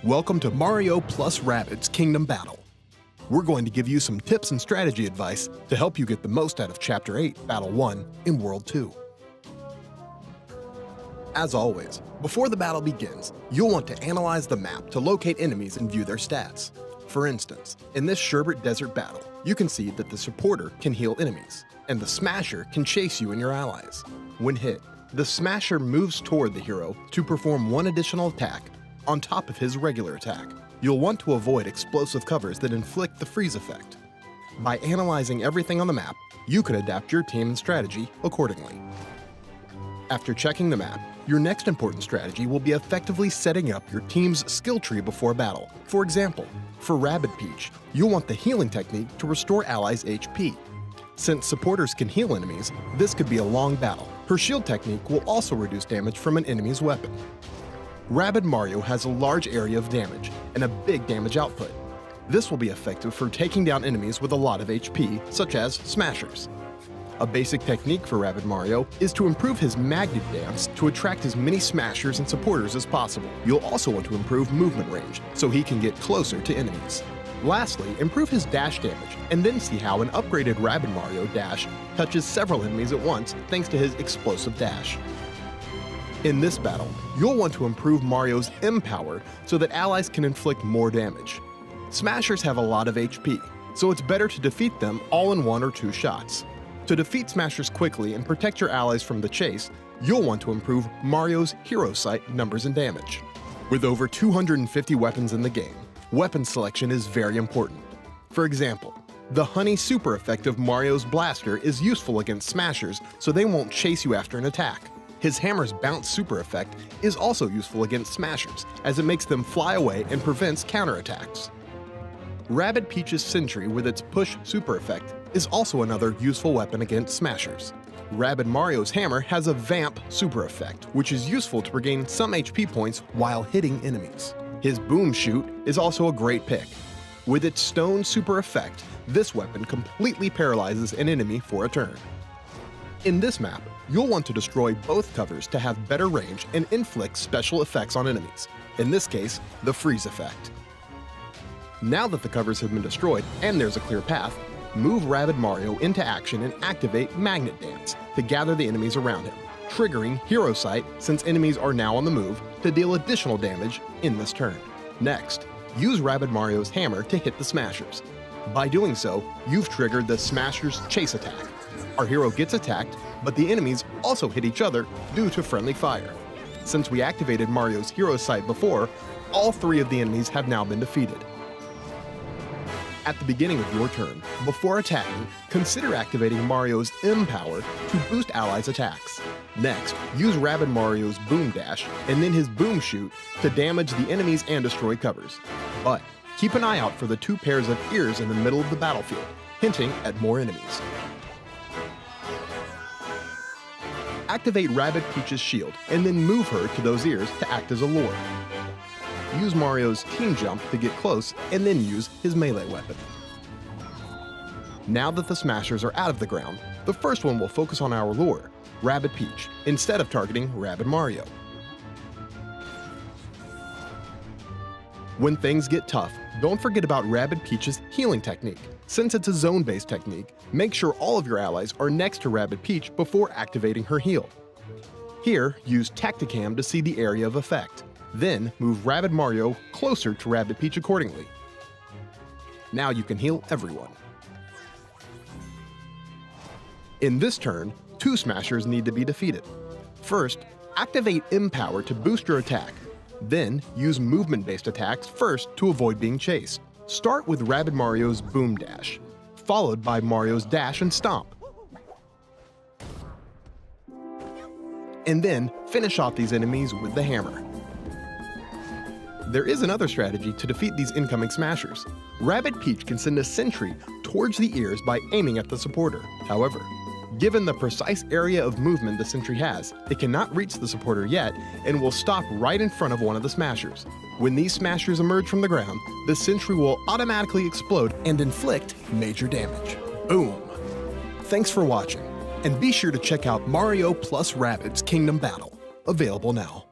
Welcome to Mario plus Rabbids Kingdom Battle. We're going to give you some tips and strategy advice to help you get the most out of Chapter 8, Battle 1 in World 2. As always, before the battle begins, you'll want to analyze the map to locate enemies and view their stats. For instance, in this Sherbet desert battle, you can see that the supporter can heal enemies, and the smasher can chase you and your allies. When hit, the smasher moves toward the hero to perform one additional attack on top of his regular attack. You'll want to avoid explosive covers that inflict the freeze effect. By analyzing everything on the map, you can adapt your team and strategy accordingly. After checking the map, your next important strategy will be effectively setting up your team's skill tree before battle. For example, for Rabbid Peach, you'll want the healing technique to restore allies' HP. Since supporters can heal enemies, this could be a long battle. Her shield technique will also reduce damage from an enemy's weapon. Rabbid Mario has a large area of damage and a big damage output. This will be effective for taking down enemies with a lot of HP, such as smashers. A basic technique for Rabbid Mario is to improve his magnet dance to attract as many smashers and supporters as possible. You'll also want to improve movement range, so he can get closer to enemies. Lastly, improve his dash damage, and then see how an upgraded Rabbid Mario dash touches several enemies at once thanks to his explosive dash. In this battle, you'll want to improve Mario's M power so that allies can inflict more damage. Smashers have a lot of HP, so it's better to defeat them all in one or two shots. To defeat smashers quickly and protect your allies from the chase, you'll want to improve Mario's hero sight numbers and damage. With over 250 weapons in the game, weapon selection is very important. For example, the honey super effect of Mario's blaster is useful against smashers so they won't chase you after an attack. His hammer's bounce super effect is also useful against smashers, as it makes them fly away and prevents counterattacks. Rabbid Peach's sentry with its push super effect is also another useful weapon against smashers. Rabbid Mario's hammer has a vamp super effect, which is useful to regain some HP points while hitting enemies. His boom shoot is also a great pick. With its stone super effect, this weapon completely paralyzes an enemy for a turn. In this map, you'll want to destroy both covers to have better range and inflict special effects on enemies, in this case, the freeze effect. Now that the covers have been destroyed and there's a clear path, move Rabbid Mario into action and activate Magnet Dance to gather the enemies around him, triggering Hero Sight since enemies are now on the move to deal additional damage in this turn. Next, use Rabbid Mario's hammer to hit the smashers. By doing so, you've triggered the Smasher's Chase attack. Our hero gets attacked, but the enemies also hit each other due to friendly fire. Since we activated Mario's Hero Sight before, all three of the enemies have now been defeated. At the beginning of your turn, before attacking, consider activating Mario's M power to boost allies' attacks. Next, use Rabbid Mario's Boom Dash and then his Boom Shoot to damage the enemies and destroy covers. But keep an eye out for the two pairs of ears in the middle of the battlefield, hinting at more enemies. Activate Rabbid Peach's shield and then move her to those ears to act as a lure. Use Mario's Team Jump to get close and then use his melee weapon. Now that the smashers are out of the ground, the first one will focus on our lure, Rabbid Peach, instead of targeting Rabbid Mario. When things get tough, don't forget about Rabbid Peach's healing technique. Since it's a zone-based technique, make sure all of your allies are next to Rabbid Peach before activating her heal. Here, use Tacticam to see the area of effect. Then, move Rabbid Mario closer to Rabbid Peach accordingly. Now you can heal everyone. In this turn, two smashers need to be defeated. First, activate M power to boost your attack. Then, use movement-based attacks first to avoid being chased. Start with Rabbid Mario's Boom Dash, followed by Mario's Dash and Stomp. And then, finish off these enemies with the hammer. There is another strategy to defeat these incoming smashers. Rabbid Peach can send a sentry towards the ears by aiming at the supporter. However, given the precise area of movement the sentry has, it cannot reach the supporter yet and will stop right in front of one of the smashers. When these smashers emerge from the ground, the sentry will automatically explode and inflict major damage. Boom! Thanks for watching, and be sure to check out Mario plus Rabbids Kingdom Battle, available now.